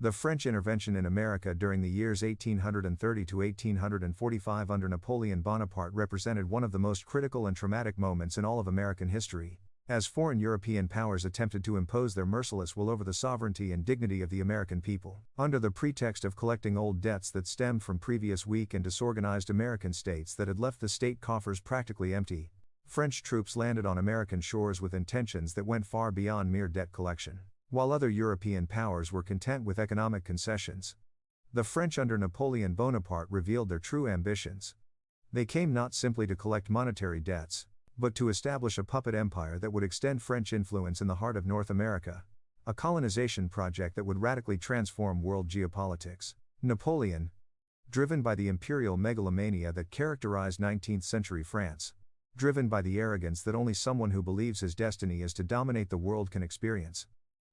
The French intervention in America during the years 1830 to 1845 under Napoleon Bonaparte represented one of the most critical and traumatic moments in all of American history, as foreign European powers attempted to impose their merciless will over the sovereignty and dignity of the American people. Under the pretext of collecting old debts that stemmed from previous weak and disorganized American states that had left the state coffers practically empty, French troops landed on American shores with intentions that went far beyond mere debt collection. While other European powers were content with economic concessions, the French under Napoleon Bonaparte revealed their true ambitions. They came not simply to collect monetary debts, but to establish a puppet empire that would extend French influence in the heart of North America, a colonization project that would radically transform world geopolitics. Napoleon, driven by the imperial megalomania that characterized 19th-century France, driven by the arrogance that only someone who believes his destiny is to dominate the world can experience,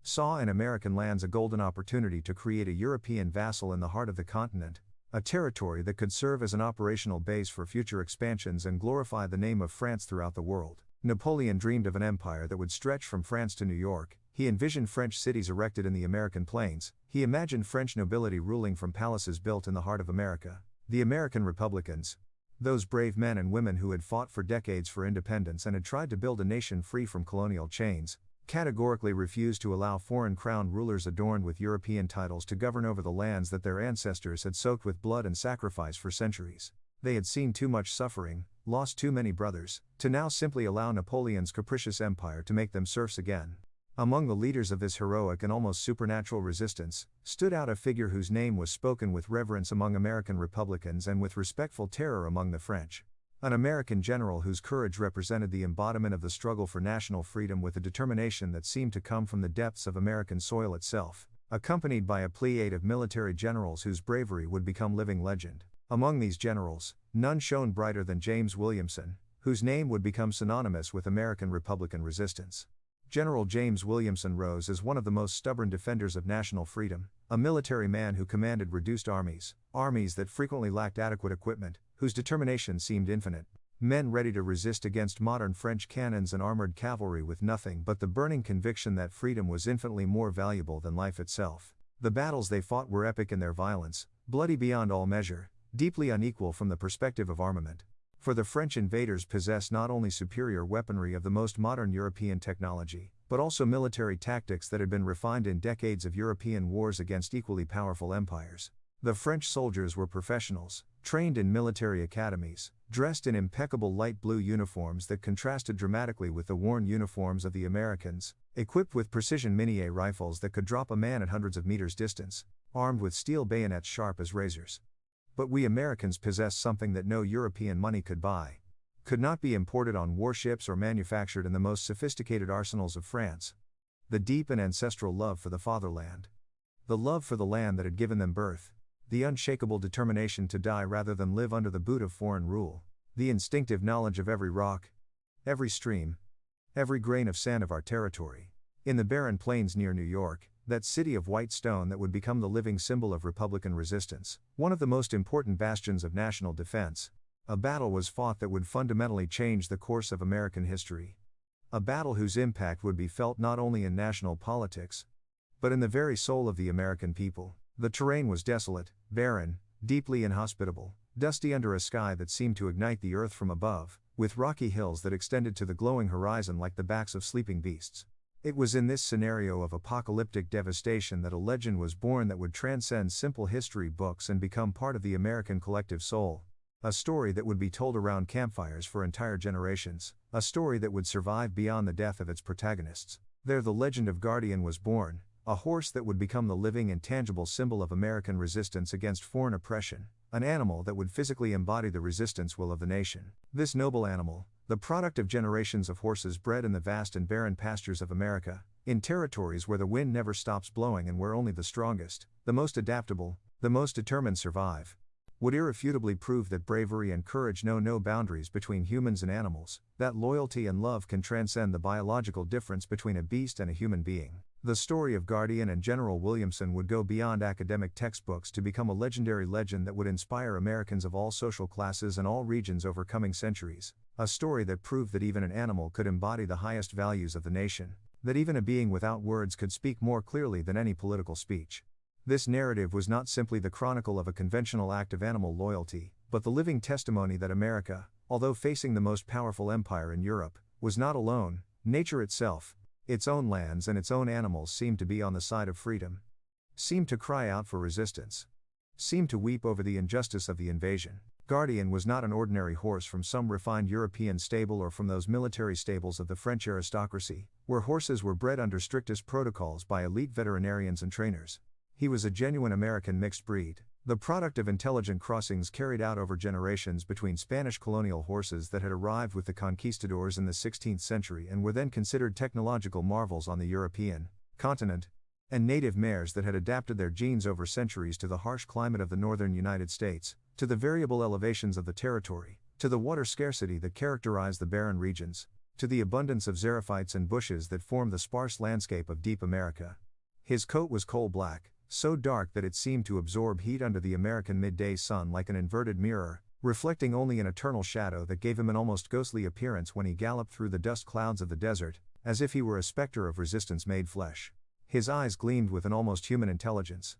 saw in American lands a golden opportunity to create a European vassal in the heart of the continent, a territory that could serve as an operational base for future expansions and glorify the name of France throughout the world. Napoleon dreamed of an empire that would stretch from France to New York. He envisioned French cities erected in the American plains. He imagined French nobility ruling from palaces built in the heart of America. The American Republicans, those brave men and women who had fought for decades for independence and had tried to build a nation free from colonial chains, categorically refused to allow foreign crown rulers adorned with European titles to govern over the lands that their ancestors had soaked with blood and sacrifice for centuries. They had seen too much suffering, lost too many brothers, to now simply allow Napoleon's capricious empire to make them serfs again. Among the leaders of this heroic and almost supernatural resistance, stood out a figure whose name was spoken with reverence among American Republicans and with respectful terror among the French. An American general whose courage represented the embodiment of the struggle for national freedom with a determination that seemed to come from the depths of American soil itself, accompanied by a pleiade of military generals whose bravery would become living legend. Among these generals, none shone brighter than James Williamson, whose name would become synonymous with American Republican resistance. General James Williamson rose as one of the most stubborn defenders of national freedom, a military man who commanded reduced armies that frequently lacked adequate equipment, whose determination seemed infinite, men ready to resist against modern French cannons and armored cavalry with nothing but the burning conviction that freedom was infinitely more valuable than life itself. The battles they fought were epic in their violence, bloody beyond all measure, deeply unequal from the perspective of armament. For the French invaders possessed not only superior weaponry of the most modern European technology, but also military tactics that had been refined in decades of European wars against equally powerful empires. The French soldiers were professionals, trained in military academies, dressed in impeccable light blue uniforms that contrasted dramatically with the worn uniforms of the Americans, equipped with precision Minié rifles that could drop a man at hundreds of meters distance, armed with steel bayonets sharp as razors. But we Americans possessed something that no European money could buy, could not be imported on warships or manufactured in the most sophisticated arsenals of France: the deep and ancestral love for the fatherland. The love for the land that had given them birth, the unshakable determination to die rather than live under the boot of foreign rule, the instinctive knowledge of every rock, every stream, every grain of sand of our territory. In the barren plains near New York, that city of white stone that would become the living symbol of Republican resistance, one of the most important bastions of national defense, a battle was fought that would fundamentally change the course of American history. A battle whose impact would be felt not only in national politics, but in the very soul of the American people. The terrain was desolate, barren, deeply inhospitable, dusty under a sky that seemed to ignite the earth from above, with rocky hills that extended to the glowing horizon like the backs of sleeping beasts. It was in this scenario of apocalyptic devastation that a legend was born that would transcend simple history books and become part of the American collective soul. A story that would be told around campfires for entire generations, a story that would survive beyond the death of its protagonists. There the legend of Guardian was born, a horse that would become the living and tangible symbol of American resistance against foreign oppression, an animal that would physically embody the resistance will of the nation. This noble animal, the product of generations of horses bred in the vast and barren pastures of America, in territories where the wind never stops blowing and where only the strongest, the most adaptable, the most determined survive, would irrefutably prove that bravery and courage know no boundaries between humans and animals, that loyalty and love can transcend the biological difference between a beast and a human being. The story of Guardian and General Williamson would go beyond academic textbooks to become a legendary legend that would inspire Americans of all social classes and all regions over coming centuries, a story that proved that even an animal could embody the highest values of the nation, that even a being without words could speak more clearly than any political speech. This narrative was not simply the chronicle of a conventional act of animal loyalty, but the living testimony that America, although facing the most powerful empire in Europe, was not alone. Nature itself, its own lands and its own animals seemed to be on the side of freedom, seemed to cry out for resistance, seemed to weep over the injustice of the invasion. Guardian was not an ordinary horse from some refined European stable or from those military stables of the French aristocracy, where horses were bred under strictest protocols by elite veterinarians and trainers. He was a genuine American mixed breed, the product of intelligent crossings carried out over generations between Spanish colonial horses that had arrived with the conquistadors in the 16th century and were then considered technological marvels on the European continent, and native mares that had adapted their genes over centuries to the harsh climate of the northern United States, to the variable elevations of the territory, to the water scarcity that characterized the barren regions, to the abundance of xerophytes and bushes that formed the sparse landscape of deep America. His coat was coal black, so dark that it seemed to absorb heat under the American midday sun like an inverted mirror, reflecting only an eternal shadow that gave him an almost ghostly appearance when he galloped through the dust clouds of the desert, as if he were a specter of resistance made flesh. His eyes gleamed with an almost human intelligence,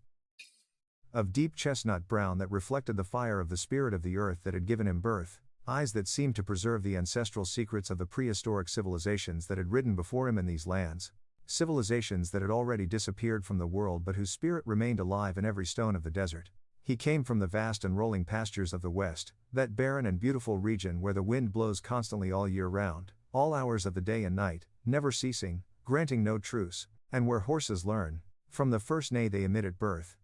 of deep chestnut brown that reflected the fire of the spirit of the earth that had given him birth, eyes that seemed to preserve the ancestral secrets of the prehistoric civilizations that had ridden before him in these lands. Civilizations that had already disappeared from the world but whose spirit remained alive in every stone of the desert. He came from the vast and rolling pastures of the West, that barren and beautiful region where the wind blows constantly all year round, all hours of the day and night, never ceasing, granting no truce, and where horses learn, from the first neigh they emit at birth,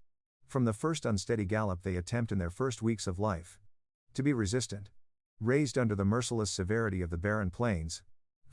from the first unsteady gallop they attempt in their first weeks of life, to be resistant. Raised under the merciless severity of the barren plains,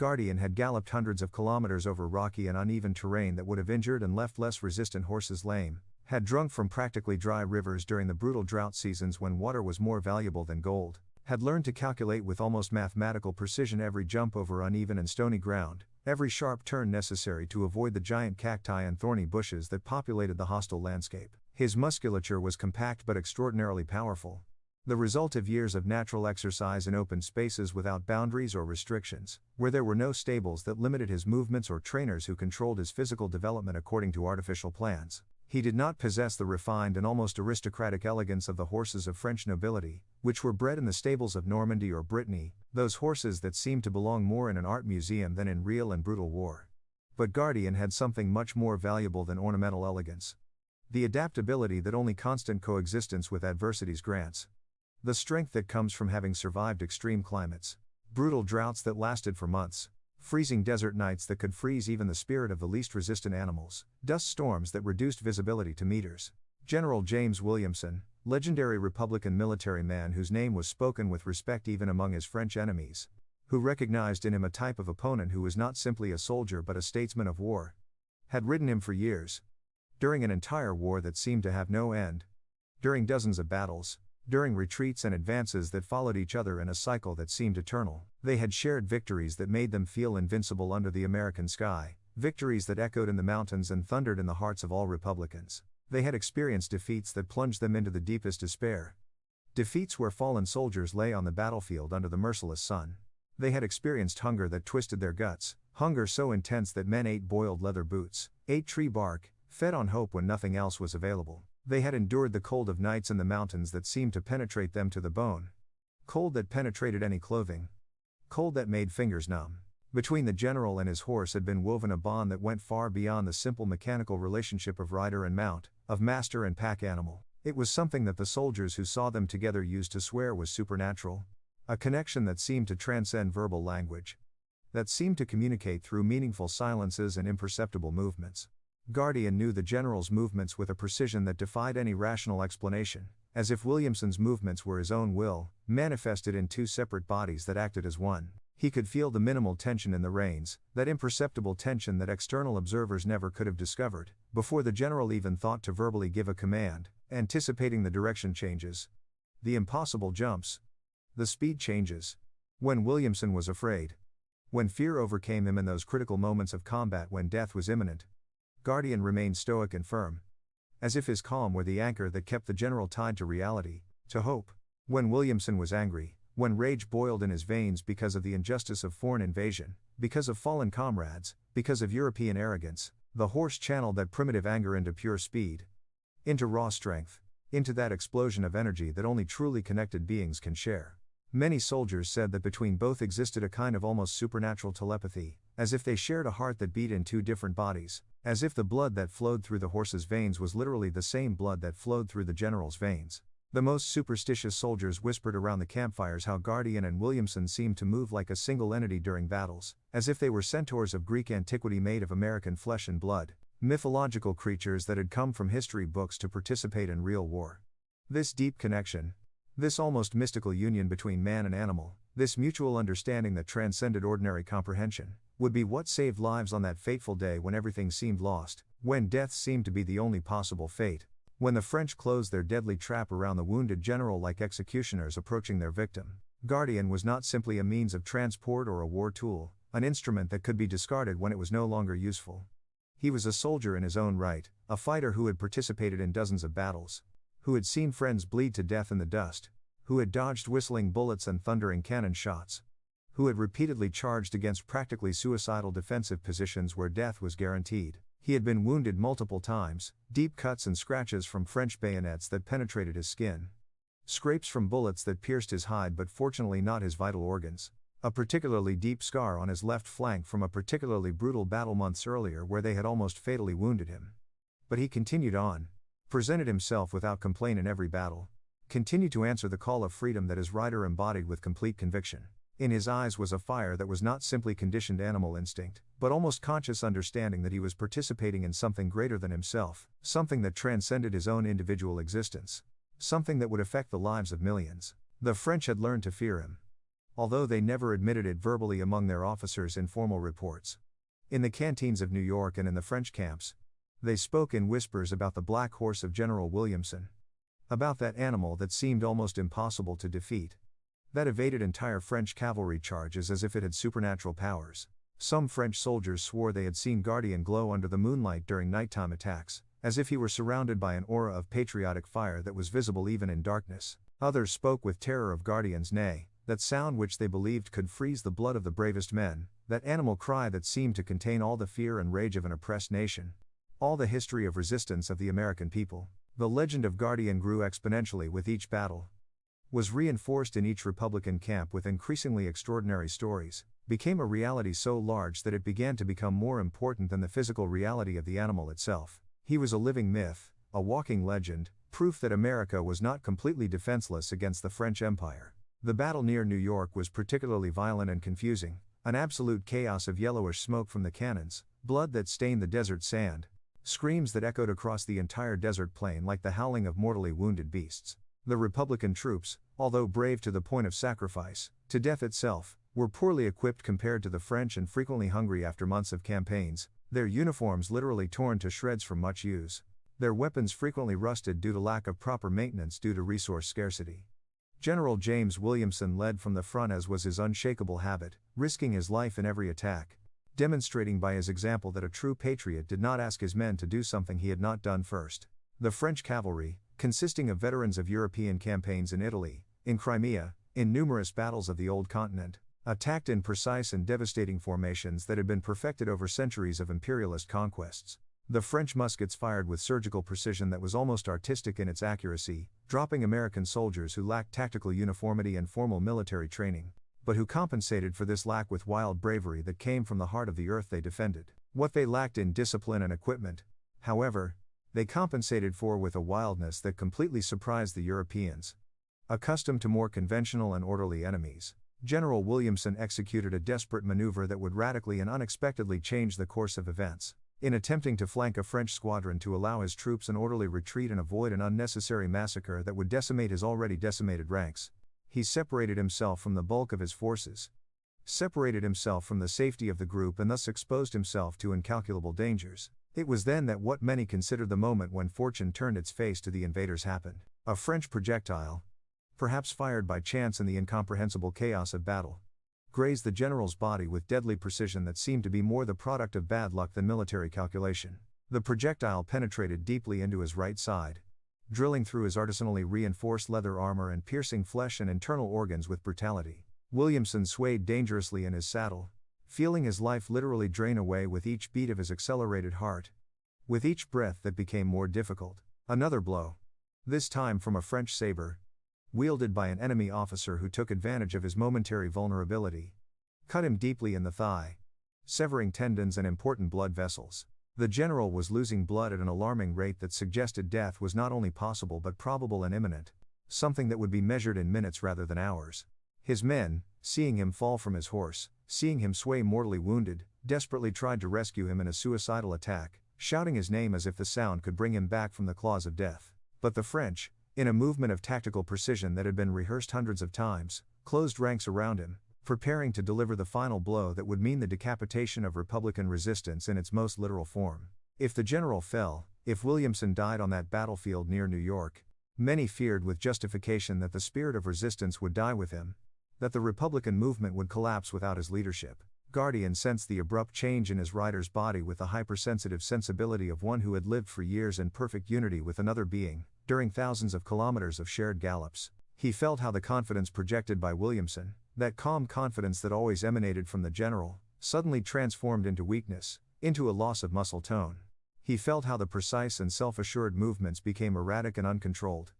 Guardian had galloped hundreds of kilometers over rocky and uneven terrain that would have injured and left less resistant horses lame, had drunk from practically dry rivers during the brutal drought seasons when water was more valuable than gold, had learned to calculate with almost mathematical precision every jump over uneven and stony ground, every sharp turn necessary to avoid the giant cacti and thorny bushes that populated the hostile landscape. His musculature was compact but extraordinarily powerful, the result of years of natural exercise in open spaces without boundaries or restrictions, where there were no stables that limited his movements or trainers who controlled his physical development according to artificial plans. He did not possess the refined and almost aristocratic elegance of the horses of French nobility, which were bred in the stables of Normandy or Brittany, those horses that seemed to belong more in an art museum than in real and brutal war. But Guardian had something much more valuable than ornamental elegance. The adaptability that only constant coexistence with adversities grants. The strength that comes from having survived extreme climates, brutal droughts that lasted for months, freezing desert nights that could freeze even the spirit of the least resistant animals, dust storms that reduced visibility to meters. General James Williamson, legendary Republican military man whose name was spoken with respect even among his French enemies, who recognized in him a type of opponent who was not simply a soldier but a statesman of war, had ridden him for years, during an entire war that seemed to have no end, during dozens of battles, during retreats and advances that followed each other in a cycle that seemed eternal. They had shared victories that made them feel invincible under the American sky, victories that echoed in the mountains and thundered in the hearts of all Republicans. They had experienced defeats that plunged them into the deepest despair, defeats where fallen soldiers lay on the battlefield under the merciless sun. They had experienced hunger that twisted their guts, hunger so intense that men ate boiled leather boots, ate tree bark, fed on hope when nothing else was available. They had endured the cold of nights in the mountains that seemed to penetrate them to the bone. Cold that penetrated any clothing. Cold that made fingers numb. Between the general and his horse had been woven a bond that went far beyond the simple mechanical relationship of rider and mount, of master and pack animal. It was something that the soldiers who saw them together used to swear was supernatural. A connection that seemed to transcend verbal language. That seemed to communicate through meaningful silences and imperceptible movements. Guardian knew the general's movements with a precision that defied any rational explanation, as if Williamson's movements were his own will, manifested in two separate bodies that acted as one. He could feel the minimal tension in the reins, that imperceptible tension that external observers never could have discovered, before the general even thought to verbally give a command, anticipating the direction changes, the impossible jumps, the speed changes. When Williamson was afraid, when fear overcame him in those critical moments of combat when death was imminent, Guardian remained stoic and firm, as if his calm were the anchor that kept the general tied to reality, to hope. When Williamson was angry, when rage boiled in his veins because of the injustice of foreign invasion, because of fallen comrades, because of European arrogance, the horse channeled that primitive anger into pure speed. into raw strength, into that explosion of energy that only truly connected beings can share. Many soldiers said that between both existed a kind of almost supernatural telepathy, as if they shared a heart that beat in two different bodies, as if the blood that flowed through the horse's veins was literally the same blood that flowed through the general's veins. The most superstitious soldiers whispered around the campfires how Guardian and Williamson seemed to move like a single entity during battles, as if they were centaurs of Greek antiquity made of American flesh and blood, mythological creatures that had come from history books to participate in real war. This deep connection, this almost mystical union between man and animal, this mutual understanding that transcended ordinary comprehension, would be what saved lives on that fateful day when everything seemed lost, when death seemed to be the only possible fate, when the French closed their deadly trap around the wounded general like executioners approaching their victim. Guardian was not simply a means of transport or a war tool, an instrument that could be discarded when it was no longer useful. He was a soldier in his own right, a fighter who had participated in dozens of battles, who had seen friends bleed to death in the dust, who had dodged whistling bullets and thundering cannon shots, who had repeatedly charged against practically suicidal defensive positions where death was guaranteed. He had been wounded multiple times, deep cuts and scratches from French bayonets that penetrated his skin, scrapes from bullets that pierced his hide but fortunately not his vital organs, a particularly deep scar on his left flank from a particularly brutal battle months earlier where they had almost fatally wounded him. But he continued on, presented himself without complaint in every battle, continued to answer the call of freedom that his rider embodied with complete conviction. In his eyes was a fire that was not simply conditioned animal instinct, but almost conscious understanding that he was participating in something greater than himself, something that transcended his own individual existence, something that would affect the lives of millions. The French had learned to fear him, although they never admitted it verbally among their officers in formal reports. In the canteens of New York and in the French camps, they spoke in whispers about the black horse of General Williamson, about that animal that seemed almost impossible to defeat, that evaded entire French cavalry charges as if it had supernatural powers. Some French soldiers swore they had seen Guardian glow under the moonlight during nighttime attacks, as if he were surrounded by an aura of patriotic fire that was visible even in darkness. Others spoke with terror of Guardian's neigh, that sound which they believed could freeze the blood of the bravest men, that animal cry that seemed to contain all the fear and rage of an oppressed nation, all the history of resistance of the American people. The legend of Guardian grew exponentially with each battle, was reinforced in each Republican camp with increasingly extraordinary stories, became a reality so large that it began to become more important than the physical reality of the animal itself. He was a living myth, a walking legend, proof that America was not completely defenseless against the French Empire. The battle near New York was particularly violent and confusing, an absolute chaos of yellowish smoke from the cannons, blood that stained the desert sand, screams that echoed across the entire desert plain like the howling of mortally wounded beasts. The Republican troops, although brave to the point of sacrifice, to death itself, were poorly equipped compared to the French and frequently hungry after months of campaigns, their uniforms literally torn to shreds from much use, their weapons frequently rusted due to lack of proper maintenance due to resource scarcity. General James Williamson led from the front as was his unshakable habit, risking his life in every attack, demonstrating by his example that a true patriot did not ask his men to do something he had not done first. The French cavalry, consisting of veterans of European campaigns in Italy, in Crimea, in numerous battles of the old continent, attacked in precise and devastating formations that had been perfected over centuries of imperialist conquests. The French muskets fired with surgical precision that was almost artistic in its accuracy, dropping American soldiers who lacked tactical uniformity and formal military training, but who compensated for this lack with wild bravery that came from the heart of the earth they defended. What they lacked in discipline and equipment, however, they compensated for with a wildness that completely surprised the Europeans. Accustomed to more conventional and orderly enemies, General Williamson executed a desperate maneuver that would radically and unexpectedly change the course of events. In attempting to flank a French squadron to allow his troops an orderly retreat and avoid an unnecessary massacre that would decimate his already decimated ranks, he separated himself from the bulk of his forces, separated himself from the safety of the group and thus exposed himself to incalculable dangers. It was then that what many considered the moment when fortune turned its face to the invaders happened. A French projectile, perhaps fired by chance in the incomprehensible chaos of battle, grazed the general's body with deadly precision that seemed to be more the product of bad luck than military calculation. The projectile penetrated deeply into his right side, drilling through his artisanally reinforced leather armor and piercing flesh and internal organs with brutality. Williamson swayed dangerously in his saddle, feeling his life literally drain away with each beat of his accelerated heart, with each breath that became more difficult. Another blow. This time from a French saber, wielded by an enemy officer who took advantage of his momentary vulnerability, cut him deeply in the thigh, severing tendons and important blood vessels. The general was losing blood at an alarming rate that suggested death was not only possible but probable and imminent, something that would be measured in minutes rather than hours. His men, seeing him fall from his horse, seeing him sway mortally wounded, desperately tried to rescue him in a suicidal attack, shouting his name as if the sound could bring him back from the claws of death. But the French, in a movement of tactical precision that had been rehearsed hundreds of times, closed ranks around him, preparing to deliver the final blow that would mean the decapitation of Republican resistance in its most literal form. If the general fell, if Williamson died on that battlefield near New York, many feared with justification that the spirit of resistance would die with him, that the Republican movement would collapse without his leadership. Guardian sensed the abrupt change in his rider's body with the hypersensitive sensibility of one who had lived for years in perfect unity with another being, during thousands of kilometers of shared gallops. He felt how the confidence projected by Williamson, that calm confidence that always emanated from the general, suddenly transformed into weakness, into a loss of muscle tone. He felt how the precise and self-assured movements became erratic and uncontrolled,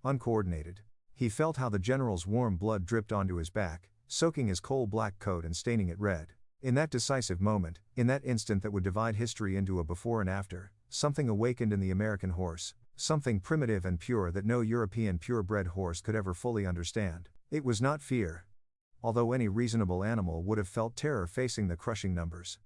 uncoordinated. He felt how the general's warm blood dripped onto his back, soaking his coal-black coat and staining it red. In that decisive moment, in that instant that would divide history into a before and after, something awakened in the American horse, something primitive and pure that no European purebred horse could ever fully understand. It was not fear, although any reasonable animal would have felt terror facing the crushing numbers.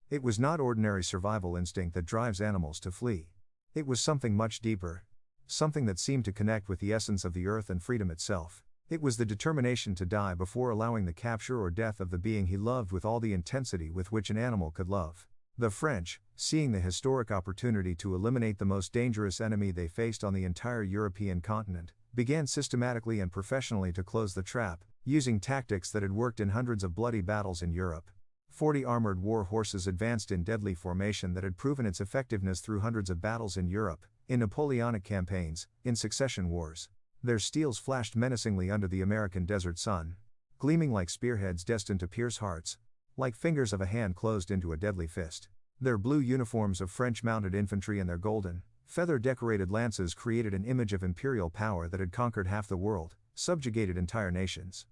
It was not ordinary survival instinct that drives animals to flee. It was something much deeper, something that seemed to connect with the essence of the earth and freedom itself. It was the determination to die before allowing the capture or death of the being he loved with all the intensity with which an animal could love. The French, seeing the historic opportunity to eliminate the most dangerous enemy they faced on the entire European continent, began systematically and professionally to close the trap, using tactics that had worked in hundreds of bloody battles in Europe. 40 armored war horses advanced in deadly formation that had proven its effectiveness through hundreds of battles in Europe, in Napoleonic campaigns, in succession wars. Their steels flashed menacingly under the American desert sun, gleaming like spearheads destined to pierce hearts, like fingers of a hand closed into a deadly fist. Their blue uniforms of French mounted infantry and their golden, feather-decorated lances created an image of imperial power that had conquered half the world, subjugated entire nations.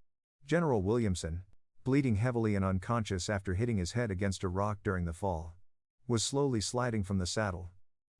General Williamson, bleeding heavily and unconscious after hitting his head against a rock during the fall, was slowly sliding from the saddle,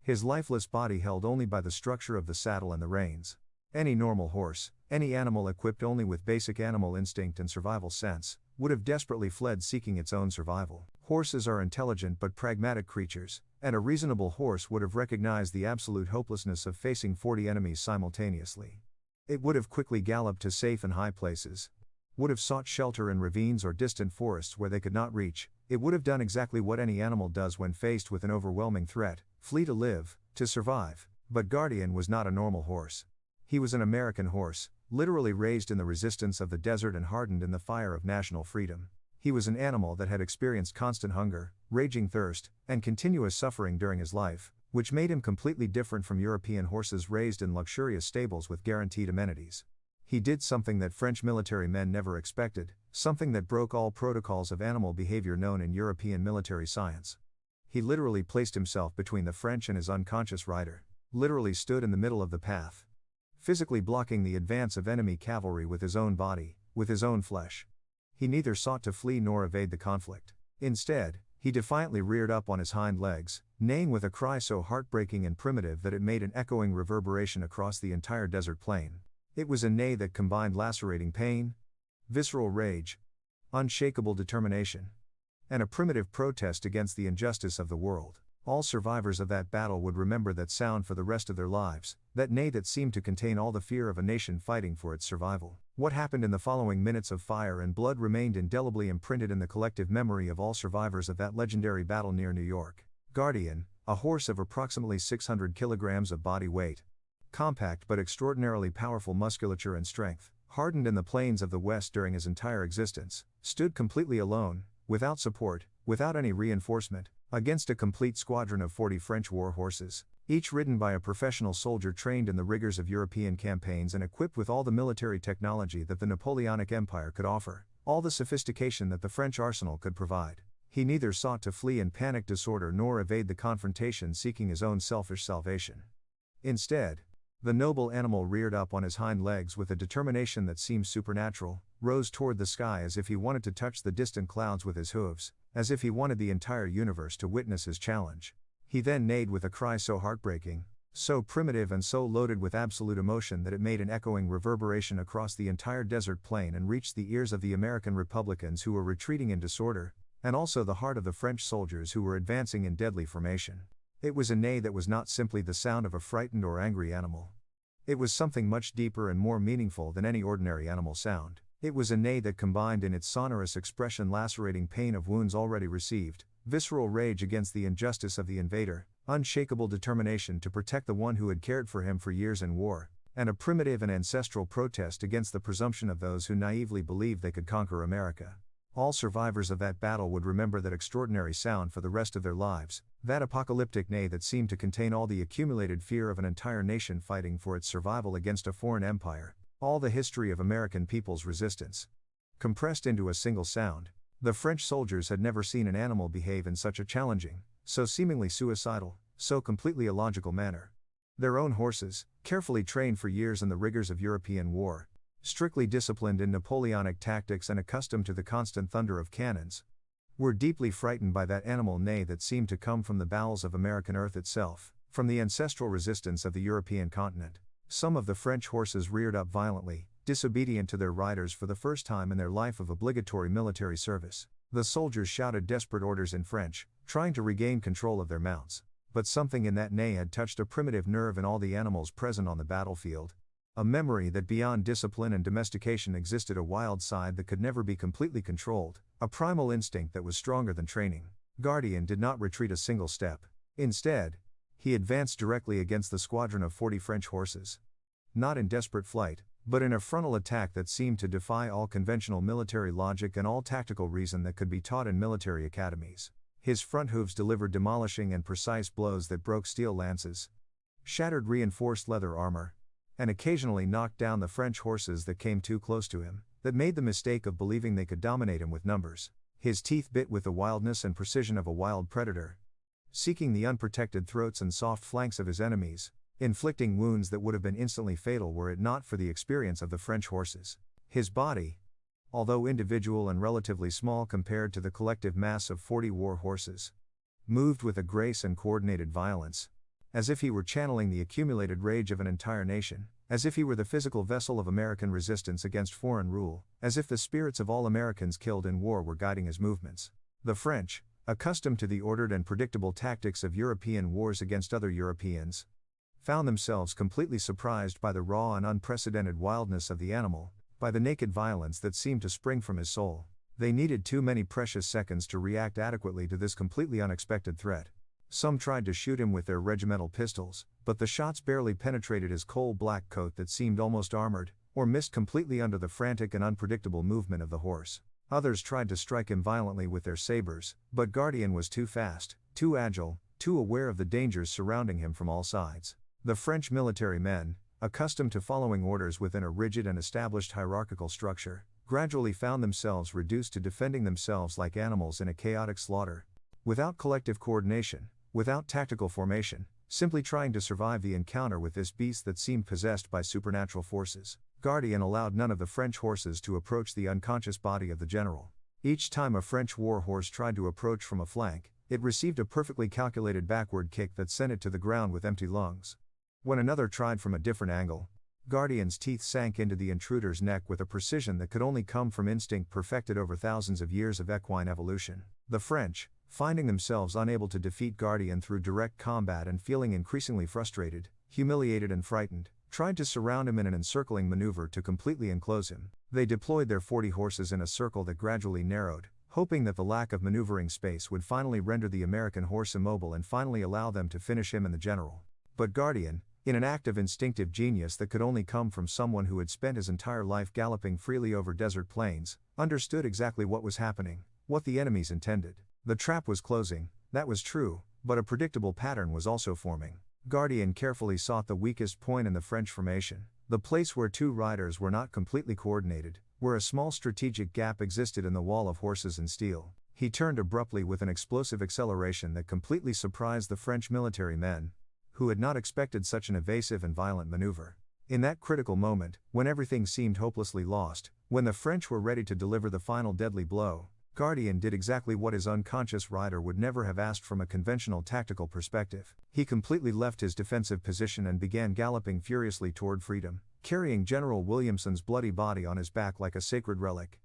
his lifeless body held only by the structure of the saddle and the reins. Any normal horse, any animal equipped only with basic animal instinct and survival sense, would have desperately fled seeking its own survival. Horses are intelligent but pragmatic creatures, and a reasonable horse would have recognized the absolute hopelessness of facing 40 enemies simultaneously. It would have quickly galloped to safe and high places, would have sought shelter in ravines or distant forests where they could not reach. It would have done exactly what any animal does when faced with an overwhelming threat: flee to live, to survive. But Guardian was not a normal horse. He was an American horse, literally raised in the resistance of the desert and hardened in the fire of national freedom. He was an animal that had experienced constant hunger, raging thirst, and continuous suffering during his life, which made him completely different from European horses raised in luxurious stables with guaranteed amenities. He did something that French military men never expected, something that broke all protocols of animal behavior known in European military science. He literally placed himself between the French and his unconscious rider, literally stood in the middle of the path, physically blocking the advance of enemy cavalry with his own body, with his own flesh. He neither sought to flee nor evade the conflict. Instead, he defiantly reared up on his hind legs, neighing with a cry so heartbreaking and primitive that it made an echoing reverberation across the entire desert plain. It was a neigh that combined lacerating pain, visceral rage, unshakable determination, and a primitive protest against the injustice of the world. All survivors of that battle would remember that sound for the rest of their lives, that neigh that seemed to contain all the fear of a nation fighting for its survival. What happened in the following minutes of fire and blood remained indelibly imprinted in the collective memory of all survivors of that legendary battle near New York. Guardian, a horse of approximately 600 kilograms of body weight, compact but extraordinarily powerful musculature and strength, hardened in the plains of the West during his entire existence, stood completely alone, without support, without any reinforcement, against a complete squadron of 40 French war horses, each ridden by a professional soldier trained in the rigors of European campaigns and equipped with all the military technology that the Napoleonic Empire could offer, all the sophistication that the French arsenal could provide. He neither sought to flee in panic disorder nor evade the confrontation seeking his own selfish salvation. Instead, the noble animal reared up on his hind legs with a determination that seemed supernatural, rose toward the sky as if he wanted to touch the distant clouds with his hooves, as if he wanted the entire universe to witness his challenge. He then neighed with a cry so heartbreaking, so primitive and so loaded with absolute emotion that it made an echoing reverberation across the entire desert plain and reached the ears of the American Republicans who were retreating in disorder, and also the heart of the French soldiers who were advancing in deadly formation. It was a neigh that was not simply the sound of a frightened or angry animal. It was something much deeper and more meaningful than any ordinary animal sound. It was a neigh that combined in its sonorous expression lacerating pain of wounds already received, visceral rage against the injustice of the invader, unshakable determination to protect the one who had cared for him for years in war, and a primitive and ancestral protest against the presumption of those who naively believed they could conquer America. All survivors of that battle would remember that extraordinary sound for the rest of their lives, that apocalyptic neigh that seemed to contain all the accumulated fear of an entire nation fighting for its survival against a foreign empire, all the history of American people's resistance. Compressed into a single sound, the French soldiers had never seen an animal behave in such a challenging, so seemingly suicidal, so completely illogical manner. Their own horses, carefully trained for years in the rigors of European war, strictly disciplined in Napoleonic tactics and accustomed to the constant thunder of cannons, were deeply frightened by that animal neigh that seemed to come from the bowels of American earth itself, from the ancestral resistance of the European continent. Some of the French horses reared up violently, disobedient to their riders for the first time in their life of obligatory military service. The soldiers shouted desperate orders in French, trying to regain control of their mounts. But something in that neigh had touched a primitive nerve in all the animals present on the battlefield. A memory that beyond discipline and domestication existed a wild side that could never be completely controlled, a primal instinct that was stronger than training. Guardian did not retreat a single step. Instead, he advanced directly against the squadron of 40 French horses. Not in desperate flight, but in a frontal attack that seemed to defy all conventional military logic and all tactical reason that could be taught in military academies. His front hooves delivered demolishing and precise blows that broke steel lances, shattered reinforced leather armor, and occasionally knocked down the French horses that came too close to him, that made the mistake of believing they could dominate him with numbers. His teeth bit with the wildness and precision of a wild predator, seeking the unprotected throats and soft flanks of his enemies, inflicting wounds that would have been instantly fatal were it not for the experience of the French horses. His body, although individual and relatively small compared to the collective mass of 40 war horses, moved with a grace and coordinated violence, as if he were channeling the accumulated rage of an entire nation, as if he were the physical vessel of American resistance against foreign rule, as if the spirits of all Americans killed in war were guiding his movements. The French, accustomed to the ordered and predictable tactics of European wars against other Europeans, found themselves completely surprised by the raw and unprecedented wildness of the animal, by the naked violence that seemed to spring from his soul. They needed too many precious seconds to react adequately to this completely unexpected threat. Some tried to shoot him with their regimental pistols, but the shots barely penetrated his coal-black coat that seemed almost armored, or missed completely under the frantic and unpredictable movement of the horse. Others tried to strike him violently with their sabers, but Guardian was too fast, too agile, too aware of the dangers surrounding him from all sides. The French military men, accustomed to following orders within a rigid and established hierarchical structure, gradually found themselves reduced to defending themselves like animals in a chaotic slaughter, without collective coordination, without tactical formation, simply trying to survive the encounter with this beast that seemed possessed by supernatural forces. Guardian allowed none of the French horses to approach the unconscious body of the general. Each time a French war horse tried to approach from a flank, it received a perfectly calculated backward kick that sent it to the ground with empty lungs. When another tried from a different angle, Guardian's teeth sank into the intruder's neck with a precision that could only come from instinct perfected over thousands of years of equine evolution. The French, finding themselves unable to defeat Guardian through direct combat and feeling increasingly frustrated, humiliated and frightened, tried to surround him in an encircling maneuver to completely enclose him. They deployed their 40 horses in a circle that gradually narrowed, hoping that the lack of maneuvering space would finally render the American horse immobile and finally allow them to finish him and the general. But Guardian, in an act of instinctive genius that could only come from someone who had spent his entire life galloping freely over desert plains, understood exactly what was happening, what the enemies intended. The trap was closing, that was true, but a predictable pattern was also forming. Guardian carefully sought the weakest point in the French formation, the place where two riders were not completely coordinated, where a small strategic gap existed in the wall of horses and steel. He turned abruptly with an explosive acceleration that completely surprised the French military men, who had not expected such an evasive and violent maneuver. In that critical moment, when everything seemed hopelessly lost, when the French were ready to deliver the final deadly blow, Guardian did exactly what his unconscious rider would never have asked from a conventional tactical perspective. He completely left his defensive position and began galloping furiously toward freedom, carrying General Williamson's bloody body on his back like a sacred relic.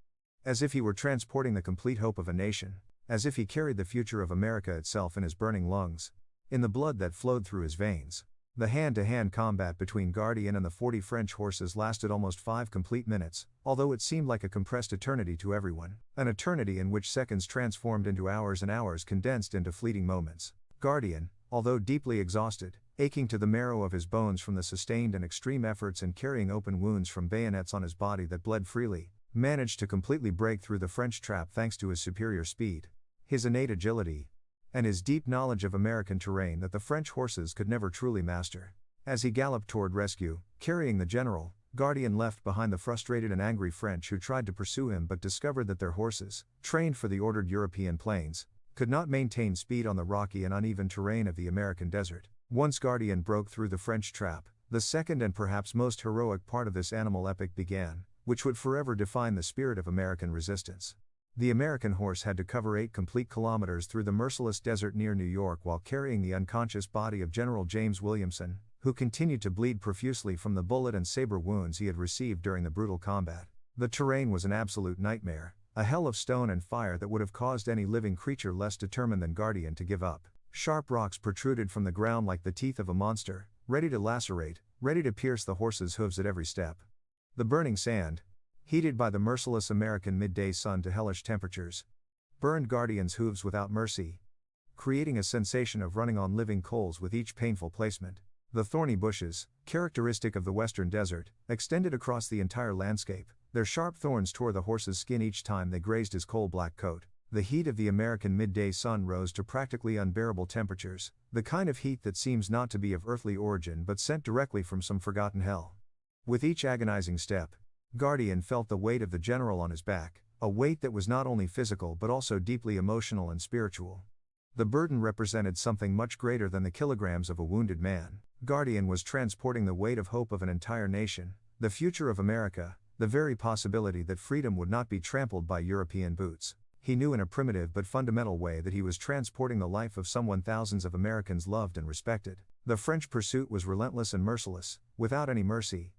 As if he were transporting the complete hope of a nation, as if he carried the future of America itself in his burning lungs, in the blood that flowed through his veins. The hand-to-hand combat between Guardian and the 40 French horses lasted almost 5 complete minutes, although it seemed like a compressed eternity to everyone, an eternity in which seconds transformed into hours and hours condensed into fleeting moments. Guardian, although deeply exhausted, aching to the marrow of his bones from the sustained and extreme efforts and carrying open wounds from bayonets on his body that bled freely, managed to completely break through the French trap thanks to his superior speed, his innate agility, and his deep knowledge of American terrain that the French horses could never truly master. As he galloped toward rescue, carrying the general, Guardian left behind the frustrated and angry French who tried to pursue him but discovered that their horses, trained for the ordered European plains, could not maintain speed on the rocky and uneven terrain of the American desert. Once Guardian broke through the French trap, the second and perhaps most heroic part of this animal epic began, which would forever define the spirit of American resistance. The American horse had to cover 8 complete kilometers through the merciless desert near New York while carrying the unconscious body of General James Williamson, who continued to bleed profusely from the bullet and saber wounds he had received during the brutal combat. The terrain was an absolute nightmare, a hell of stone and fire that would have caused any living creature less determined than Guardian to give up. Sharp rocks protruded from the ground like the teeth of a monster, ready to lacerate, ready to pierce the horse's hooves at every step. The burning sand, heated by the merciless American midday sun to hellish temperatures, burned Guardian's hooves without mercy, creating a sensation of running on living coals with each painful placement. The thorny bushes, characteristic of the western desert, extended across the entire landscape. Their sharp thorns tore the horse's skin each time they grazed his coal-black coat. The heat of the American midday sun rose to practically unbearable temperatures, the kind of heat that seems not to be of earthly origin but sent directly from some forgotten hell. With each agonizing step, Guardian felt the weight of the general on his back, a weight that was not only physical but also deeply emotional and spiritual. The burden represented something much greater than the kilograms of a wounded man. Guardian was transporting the weight of hope of an entire nation, the future of America, the very possibility that freedom would not be trampled by European boots. He knew in a primitive but fundamental way that he was transporting the life of someone thousands of Americans loved and respected. The French pursuit was relentless and merciless, without any mercy.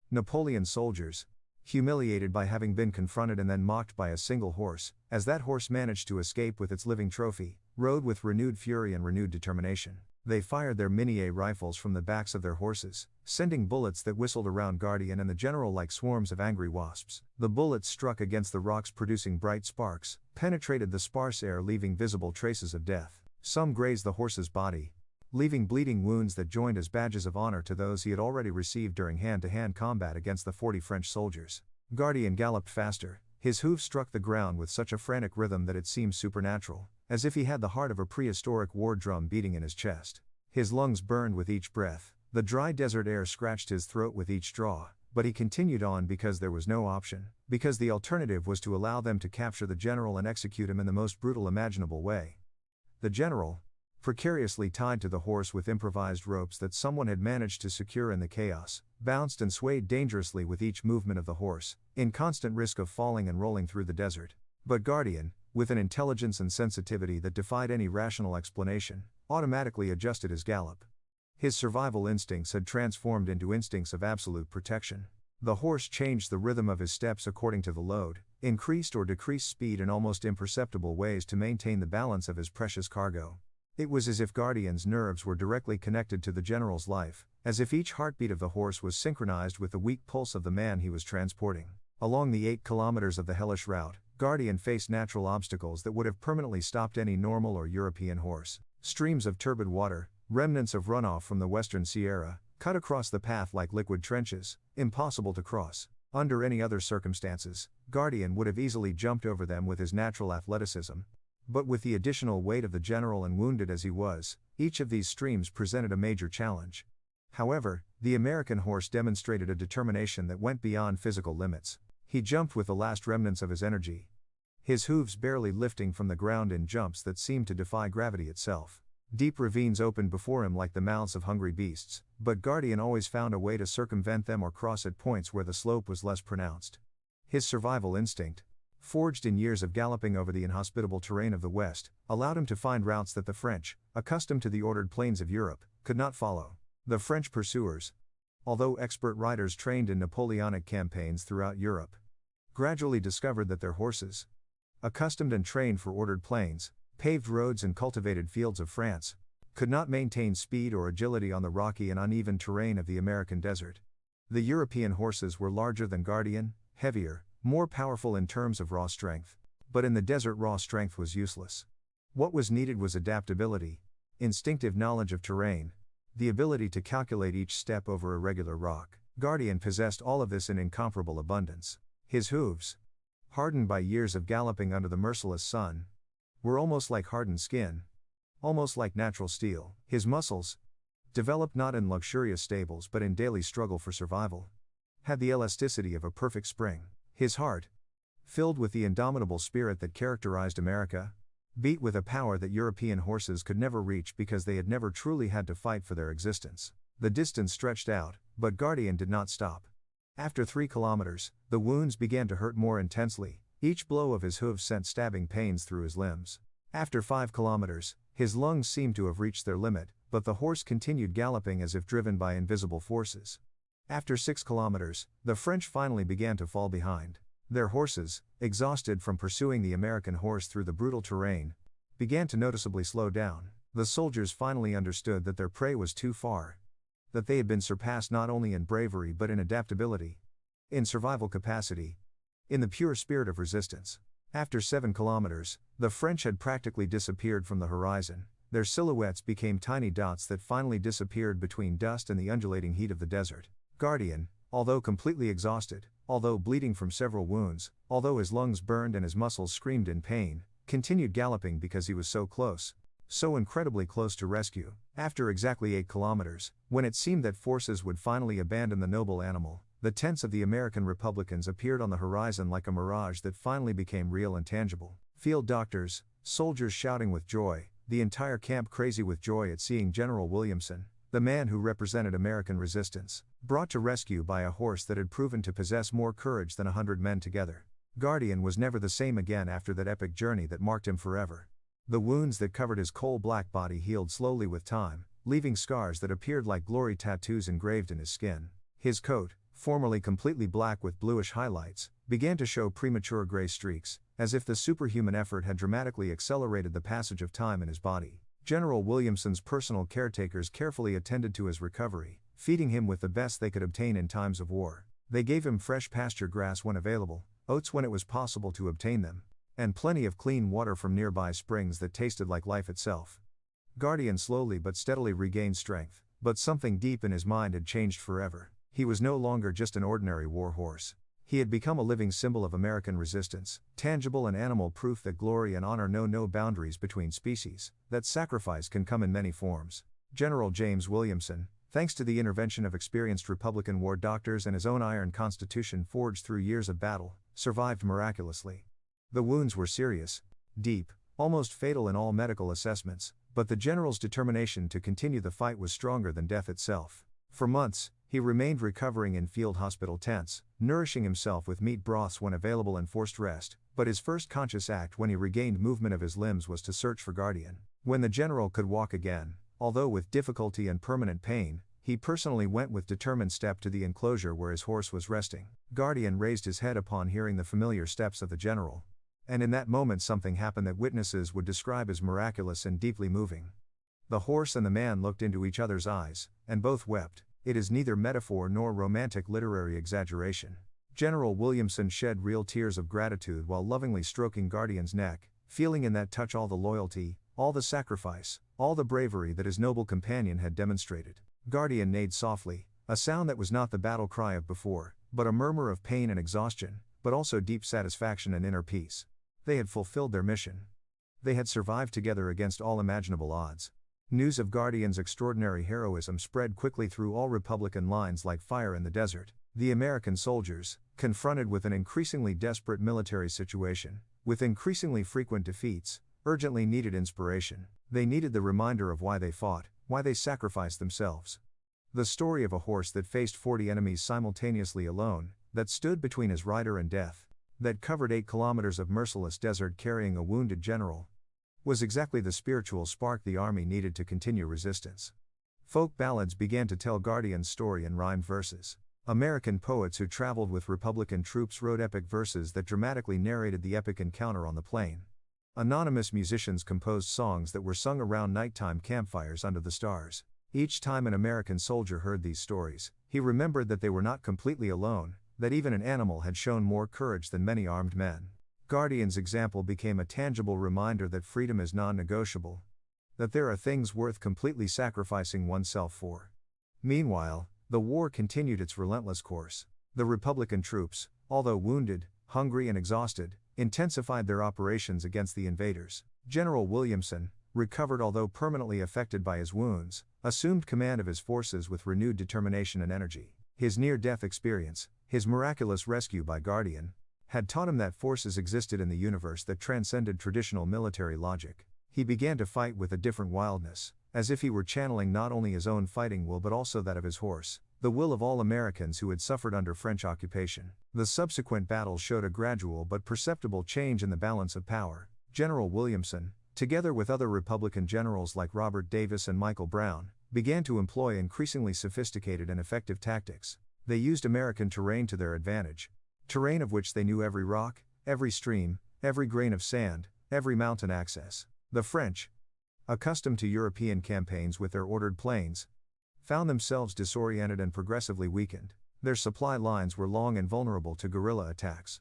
Napoleon's soldiers, humiliated by having been confronted and then mocked by a single horse, as that horse managed to escape with its living trophy, rode with renewed fury and renewed determination. They fired their Minié rifles from the backs of their horses, sending bullets that whistled around Guardian and the general like swarms of angry wasps. The bullets struck against the rocks producing bright sparks, penetrated the sparse air leaving visible traces of death. Some grazed the horse's body, leaving bleeding wounds that joined as badges of honor to those he had already received during hand-to-hand combat against the 40 French soldiers. Guardian galloped faster, his hooves struck the ground with such a frantic rhythm that it seemed supernatural, as if he had the heart of a prehistoric war drum beating in his chest. His lungs burned with each breath, the dry desert air scratched his throat with each draw, but he continued on because there was no option, because the alternative was to allow them to capture the general and execute him in the most brutal imaginable way. The general, precariously tied to the horse with improvised ropes that someone had managed to secure in the chaos, bounced and swayed dangerously with each movement of the horse, in constant risk of falling and rolling through the desert. But Guardian, with an intelligence and sensitivity that defied any rational explanation, automatically adjusted his gallop. His survival instincts had transformed into instincts of absolute protection. The horse changed the rhythm of his steps according to the load, increased or decreased speed in almost imperceptible ways to maintain the balance of his precious cargo. It was as if Guardian's nerves were directly connected to the general's life, as if each heartbeat of the horse was synchronized with the weak pulse of the man he was transporting. Along the 8 kilometers of the hellish route, Guardian faced natural obstacles that would have permanently stopped any normal or European horse. Streams of turbid water, remnants of runoff from the western Sierra, cut across the path like liquid trenches, impossible to cross. Under any other circumstances, Guardian would have easily jumped over them with his natural athleticism. But with the additional weight of the general and wounded as he was, each of these streams presented a major challenge. However, the American horse demonstrated a determination that went beyond physical limits. He jumped with the last remnants of his energy, his hooves barely lifting from the ground in jumps that seemed to defy gravity itself. Deep ravines opened before him like the mouths of hungry beasts, but Guardian always found a way to circumvent them or cross at points where the slope was less pronounced. His survival instinct, forged in years of galloping over the inhospitable terrain of the West, allowed him to find routes that the French, accustomed to the ordered plains of Europe, could not follow. The French pursuers, although expert riders trained in Napoleonic campaigns throughout Europe, gradually discovered that their horses, accustomed and trained for ordered plains, paved roads and cultivated fields of France, could not maintain speed or agility on the rocky and uneven terrain of the American desert. The European horses were larger than Guardian, heavier, more powerful in terms of raw strength, but in the desert raw strength was useless. What was needed was adaptability, instinctive knowledge of terrain, the ability to calculate each step over irregular rock. Guardian possessed all of this in incomparable abundance. His hooves, hardened by years of galloping under the merciless sun, were almost like hardened skin, almost like natural steel. His muscles, developed not in luxurious stables but in daily struggle for survival, had the elasticity of a perfect spring. His heart, filled with the indomitable spirit that characterized America, beat with a power that European horses could never reach because they had never truly had to fight for their existence. The distance stretched out, but Guardian did not stop. After 3 kilometers, the wounds began to hurt more intensely. Each blow of his hooves sent stabbing pains through his limbs. After 5 kilometers, his lungs seemed to have reached their limit, but the horse continued galloping as if driven by invisible forces. After 6 kilometers, the French finally began to fall behind. Their horses, exhausted from pursuing the American horse through the brutal terrain, began to noticeably slow down. The soldiers finally understood that their prey was too far, that they had been surpassed not only in bravery but in adaptability, in survival capacity, in the pure spirit of resistance. After 7 kilometers, the French had practically disappeared from the horizon. Their silhouettes became tiny dots that finally disappeared between dust and the undulating heat of the desert. Guardian, although completely exhausted, although bleeding from several wounds, although his lungs burned and his muscles screamed in pain, continued galloping because he was so close, so incredibly close to rescue. After exactly 8 kilometers, when it seemed that forces would finally abandon the noble animal, the tents of the American Republicans appeared on the horizon like a mirage that finally became real and tangible. Field doctors, soldiers shouting with joy, the entire camp crazy with joy at seeing General Williamson, the man who represented American resistance, brought to rescue by a horse that had proven to possess more courage than 100 men together. Guardian was never the same again after that epic journey that marked him forever. The wounds that covered his coal-black body healed slowly with time, leaving scars that appeared like glory tattoos engraved in his skin. His coat, formerly completely black with bluish highlights, began to show premature gray streaks, as if the superhuman effort had dramatically accelerated the passage of time in his body. General Williamson's personal caretakers carefully attended to his recovery, feeding him with the best they could obtain in times of war. They gave him fresh pasture grass when available, oats when it was possible to obtain them, and plenty of clean water from nearby springs that tasted like life itself. Guardian slowly but steadily regained strength, but something deep in his mind had changed forever. He was no longer just an ordinary war horse. He had become a living symbol of American resistance, tangible and animal proof that glory and honor know no boundaries between species, that sacrifice can come in many forms. General James Williamson, thanks to the intervention of experienced Republican war doctors and his own iron constitution forged through years of battle, survived miraculously. The wounds were serious, deep, almost fatal in all medical assessments, but the general's determination to continue the fight was stronger than death itself. For months, he remained recovering in field hospital tents, nourishing himself with meat broths when available and forced rest, but his first conscious act when he regained movement of his limbs was to search for Guardian. When the general could walk again, although with difficulty and permanent pain, he personally went with determined step to the enclosure where his horse was resting. Guardian raised his head upon hearing the familiar steps of the general, and in that moment something happened that witnesses would describe as miraculous and deeply moving. The horse and the man looked into each other's eyes, and both wept. It is neither metaphor nor romantic literary exaggeration. General Williamson shed real tears of gratitude while lovingly stroking Guardian's neck, feeling in that touch all the loyalty, all the sacrifice, all the bravery that his noble companion had demonstrated. Guardian neighed softly, a sound that was not the battle cry of before, but a murmur of pain and exhaustion, but also deep satisfaction and inner peace. They had fulfilled their mission. They had survived together against all imaginable odds. News of Guardian's extraordinary heroism spread quickly through all Republican lines like fire in the desert. The American soldiers, confronted with an increasingly desperate military situation, with increasingly frequent defeats, urgently needed inspiration. They needed the reminder of why they fought, why they sacrificed themselves. The story of a horse that faced 40 enemies simultaneously alone, that stood between his rider and death, that covered 8 kilometers of merciless desert carrying a wounded general, was exactly the spiritual spark the army needed to continue resistance. Folk ballads began to tell Guardian's story in rhymed verses. American poets who traveled with Republican troops wrote epic verses that dramatically narrated the epic encounter on the plain. Anonymous musicians composed songs that were sung around nighttime campfires under the stars. Each time an American soldier heard these stories, he remembered that they were not completely alone, that even an animal had shown more courage than many armed men. Guardian's example became a tangible reminder that freedom is non-negotiable, that there are things worth completely sacrificing oneself for. Meanwhile, the war continued its relentless course. The Republican troops, although wounded, hungry and exhausted, intensified their operations against the invaders. General Williamson, recovered although permanently affected by his wounds, assumed command of his forces with renewed determination and energy. His near-death experience, his miraculous rescue by Guardian, had taught him that forces existed in the universe that transcended traditional military logic. He began to fight with a different wildness, as if he were channeling not only his own fighting will but also that of his horse, the will of all Americans who had suffered under French occupation. The subsequent battles showed a gradual but perceptible change in the balance of power. General Williamson, together with other Republican generals like Robert Davis and Michael Brown, began to employ increasingly sophisticated and effective tactics. They used American terrain to their advantage, terrain of which they knew every rock, every stream, every grain of sand, every mountain access. The French, accustomed to European campaigns with their ordered plains, found themselves disoriented and progressively weakened. Their supply lines were long and vulnerable to guerrilla attacks.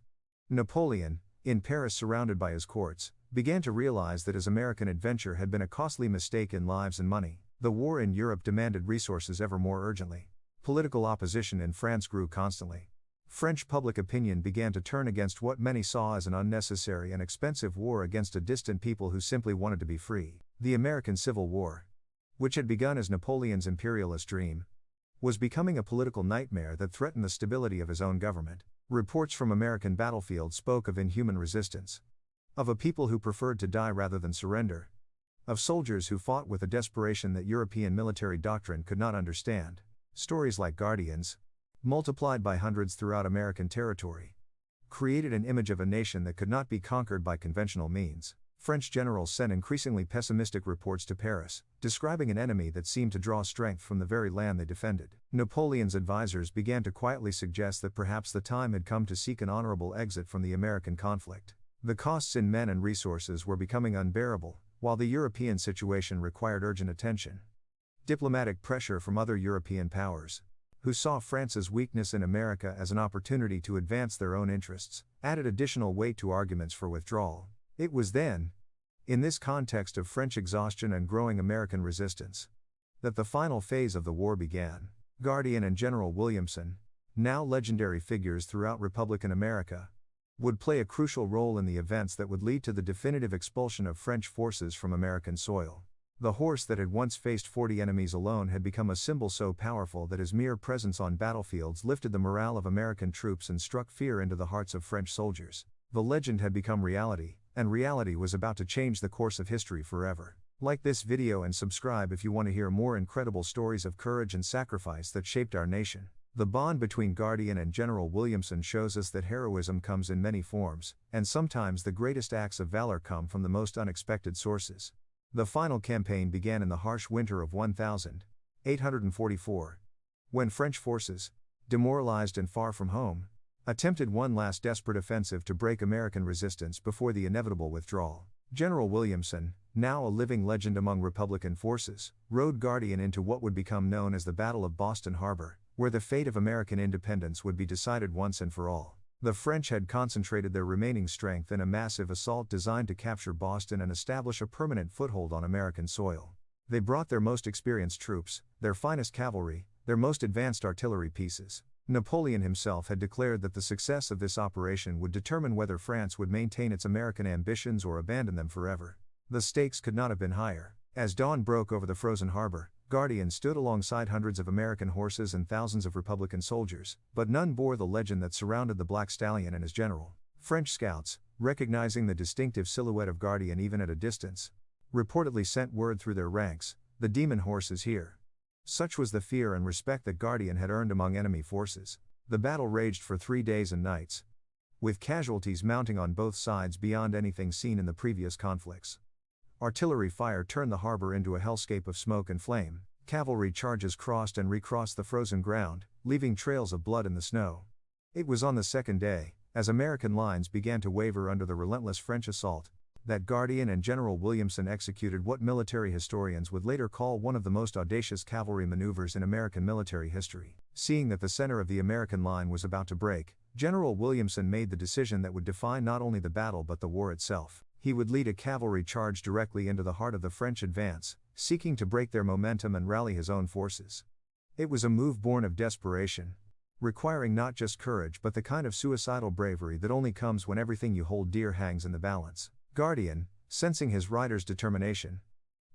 Napoleon, in Paris surrounded by his courts, began to realize that his American adventure had been a costly mistake in lives and money. The war in Europe demanded resources ever more urgently. Political opposition in France grew constantly. French public opinion began to turn against what many saw as an unnecessary and expensive war against a distant people who simply wanted to be free. The American Civil War, which had begun as Napoleon's imperialist dream, was becoming a political nightmare that threatened the stability of his own government. Reports from American battlefields spoke of inhuman resistance, of a people who preferred to die rather than surrender, of soldiers who fought with a desperation that European military doctrine could not understand. Stories like Guardian's, multiplied by hundreds throughout American territory, created an image of a nation that could not be conquered by conventional means. French generals sent increasingly pessimistic reports to Paris, describing an enemy that seemed to draw strength from the very land they defended. Napoleon's advisors began to quietly suggest that perhaps the time had come to seek an honorable exit from the American conflict. The costs in men and resources were becoming unbearable, while the European situation required urgent attention. Diplomatic pressure from other European powers, who saw France's weakness in America as an opportunity to advance their own interests, added additional weight to arguments for withdrawal. It was then, in this context of French exhaustion and growing American resistance, that the final phase of the war began. Guardian and General Williamson, now legendary figures throughout Republican America, would play a crucial role in the events that would lead to the definitive expulsion of French forces from American soil. The horse that had once faced 40 enemies alone had become a symbol so powerful that his mere presence on battlefields lifted the morale of American troops and struck fear into the hearts of French soldiers. The legend had become reality, and reality was about to change the course of history forever. Like this video and subscribe if you want to hear more incredible stories of courage and sacrifice that shaped our nation. The bond between Guardian and General Williamson shows us that heroism comes in many forms, and sometimes the greatest acts of valor come from the most unexpected sources. The final campaign began in the harsh winter of 1844, when French forces, demoralized and far from home, attempted one last desperate offensive to break American resistance before the inevitable withdrawal. General Williamson, now a living legend among Republican forces, rode Guardian into what would become known as the Battle of Boston Harbor, where the fate of American independence would be decided once and for all. The French had concentrated their remaining strength in a massive assault designed to capture Boston and establish a permanent foothold on American soil. They brought their most experienced troops, their finest cavalry, their most advanced artillery pieces. Napoleon himself had declared that the success of this operation would determine whether France would maintain its American ambitions or abandon them forever. The stakes could not have been higher. As dawn broke over the frozen harbor, Guardian stood alongside hundreds of American horses and thousands of Republican soldiers, but none bore the legend that surrounded the Black Stallion and his general. French scouts, recognizing the distinctive silhouette of Guardian even at a distance, reportedly sent word through their ranks, "The demon horse is here." Such was the fear and respect that Guardian had earned among enemy forces. The battle raged for 3 days and nights, with casualties mounting on both sides beyond anything seen in the previous conflicts. Artillery fire turned the harbor into a hellscape of smoke and flame. Cavalry charges crossed and recrossed the frozen ground, leaving trails of blood in the snow. It was on the second day, as American lines began to waver under the relentless French assault, that Guardian and General Williamson executed what military historians would later call one of the most audacious cavalry maneuvers in American military history. Seeing that the center of the American line was about to break, General Williamson made the decision that would define not only the battle but the war itself. He would lead a cavalry charge directly into the heart of the French advance, seeking to break their momentum and rally his own forces. It was a move born of desperation, requiring not just courage but the kind of suicidal bravery that only comes when everything you hold dear hangs in the balance. Guardian, sensing his riders' determination,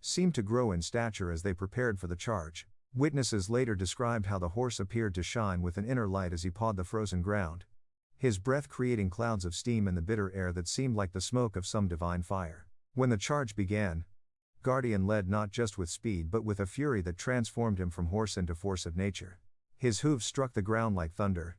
seemed to grow in stature as they prepared for the charge. Witnesses later described how the horse appeared to shine with an inner light as he pawed the frozen ground, his breath creating clouds of steam in the bitter air that seemed like the smoke of some divine fire. When the charge began, Guardian led not just with speed but with a fury that transformed him from horse into force of nature. His hooves struck the ground like thunder,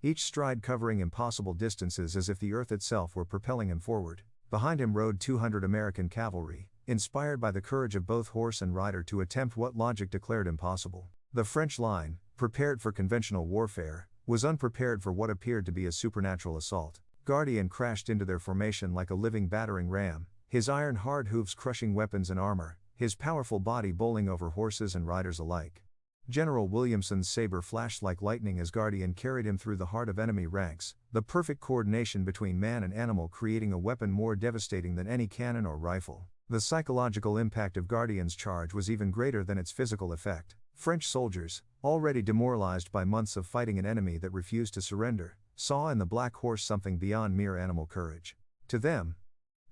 each stride covering impossible distances as if the earth itself were propelling him forward. Behind him rode 200 American cavalry, inspired by the courage of both horse and rider to attempt what logic declared impossible. The French line, prepared for conventional warfare, was unprepared for what appeared to be a supernatural assault. Guardian crashed into their formation like a living battering ram, his iron-hard hooves crushing weapons and armor, his powerful body bowling over horses and riders alike. General Williamson's saber flashed like lightning as Guardian carried him through the heart of enemy ranks, the perfect coordination between man and animal creating a weapon more devastating than any cannon or rifle. The psychological impact of Guardian's charge was even greater than its physical effect. French soldiers, already demoralized by months of fighting an enemy that refused to surrender, saw in the black horse something beyond mere animal courage. To them,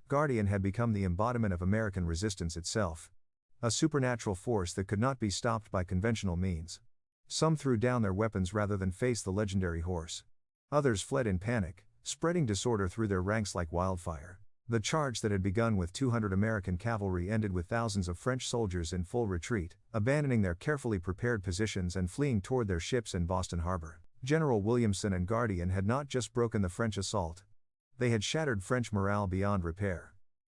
Guardian had become the embodiment of American resistance itself, a supernatural force that could not be stopped by conventional means. Some threw down their weapons rather than face the legendary horse. Others fled in panic, spreading disorder through their ranks like wildfire. The charge that had begun with 200 American cavalry ended with thousands of French soldiers in full retreat, abandoning their carefully prepared positions and fleeing toward their ships in Boston Harbor. General Williamson and Guardian had not just broken the French assault, they had shattered French morale beyond repair.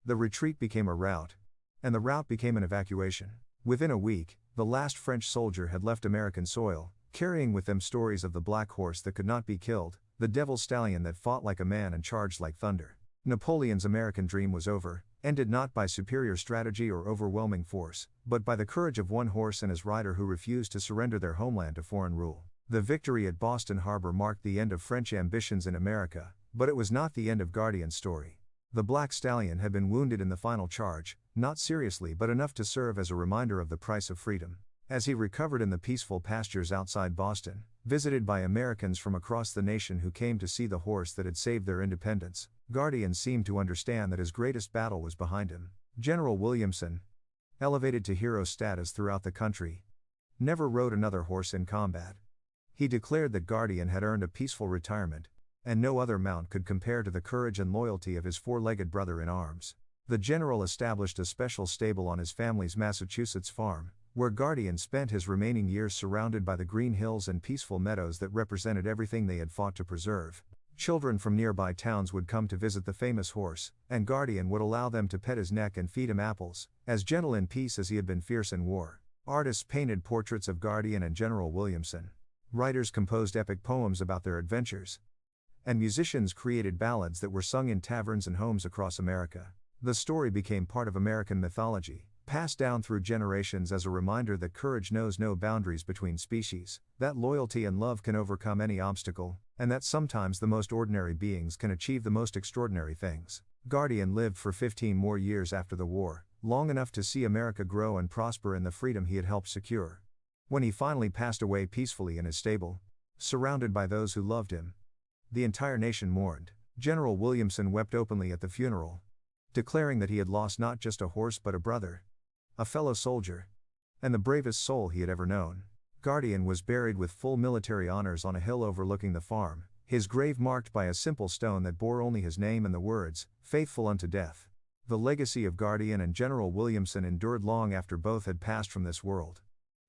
The retreat became a rout, and the rout became an evacuation. Within a week, the last French soldier had left American soil, carrying with them stories of the black horse that could not be killed, the devil's stallion that fought like a man and charged like thunder. Napoleon's American dream was over, ended not by superior strategy or overwhelming force, but by the courage of one horse and his rider who refused to surrender their homeland to foreign rule. The victory at Boston Harbor marked the end of French ambitions in America, but it was not the end of Guardian's story. The Black Stallion had been wounded in the final charge, not seriously but enough to serve as a reminder of the price of freedom. As he recovered in the peaceful pastures outside Boston, visited by Americans from across the nation who came to see the horse that had saved their independence, Guardian seemed to understand that his greatest battle was behind him. General Williamson, elevated to hero status throughout the country, never rode another horse in combat. He declared that Guardian had earned a peaceful retirement, and no other mount could compare to the courage and loyalty of his four-legged brother in arms. The general established a special stable on his family's Massachusetts farm, where Guardian spent his remaining years surrounded by the green hills and peaceful meadows that represented everything they had fought to preserve. Children from nearby towns would come to visit the famous horse, and Guardian would allow them to pet his neck and feed him apples, as gentle in peace as he had been fierce in war. Artists painted portraits of Guardian and General Williamson. Writers composed epic poems about their adventures, and musicians created ballads that were sung in taverns and homes across America. The story became part of American mythology, passed down through generations as a reminder that courage knows no boundaries between species, that loyalty and love can overcome any obstacle, and that sometimes the most ordinary beings can achieve the most extraordinary things. Guardian lived for 15 more years after the war, long enough to see America grow and prosper in the freedom he had helped secure. When he finally passed away peacefully in his stable, surrounded by those who loved him, the entire nation mourned. General Williamson wept openly at the funeral, declaring that he had lost not just a horse but a brother, a fellow soldier, and the bravest soul he had ever known. Guardian was buried with full military honors on a hill overlooking the farm, his grave marked by a simple stone that bore only his name and the words, "Faithful unto death." The legacy of Guardian and General Williamson endured long after both had passed from this world.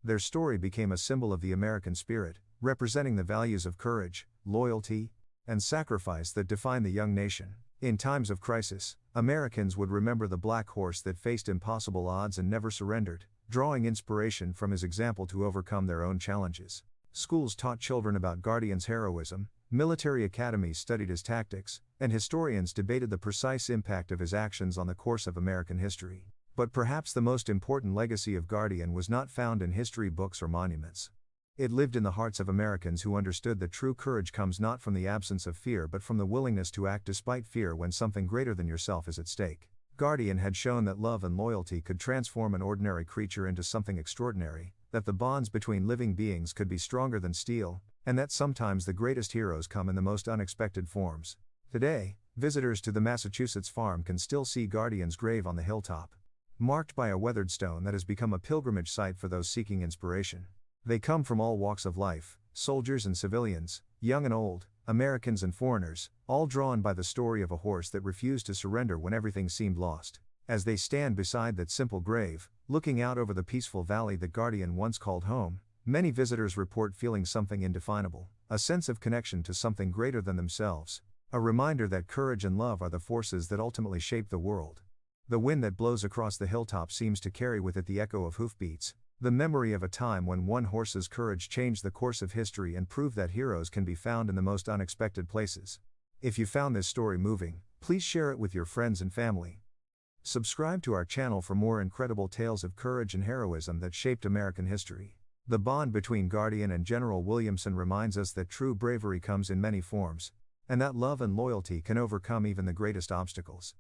Their story became a symbol of the American spirit, representing the values of courage, loyalty, and sacrifice that define the young nation. In times of crisis, Americans would remember the black horse that faced impossible odds and never surrendered, drawing inspiration from his example to overcome their own challenges. Schools taught children about Guardian's heroism, military academies studied his tactics, and historians debated the precise impact of his actions on the course of American history. But perhaps the most important legacy of Guardian was not found in history books or monuments. It lived in the hearts of Americans who understood that true courage comes not from the absence of fear but from the willingness to act despite fear when something greater than yourself is at stake. Guardian had shown that love and loyalty could transform an ordinary creature into something extraordinary, that the bonds between living beings could be stronger than steel, and that sometimes the greatest heroes come in the most unexpected forms. Today, visitors to the Massachusetts farm can still see Guardian's grave on the hilltop, marked by a weathered stone that has become a pilgrimage site for those seeking inspiration. They come from all walks of life, soldiers and civilians, young and old, Americans and foreigners, all drawn by the story of a horse that refused to surrender when everything seemed lost. As they stand beside that simple grave, looking out over the peaceful valley that Guardian once called home, many visitors report feeling something indefinable, a sense of connection to something greater than themselves, a reminder that courage and love are the forces that ultimately shape the world. The wind that blows across the hilltop seems to carry with it the echo of hoofbeats, the memory of a time when one horse's courage changed the course of history and proved that heroes can be found in the most unexpected places. If you found this story moving, please share it with your friends and family. Subscribe to our channel for more incredible tales of courage and heroism that shaped American history. The bond between Guardian and General Williamson reminds us that true bravery comes in many forms, and that love and loyalty can overcome even the greatest obstacles.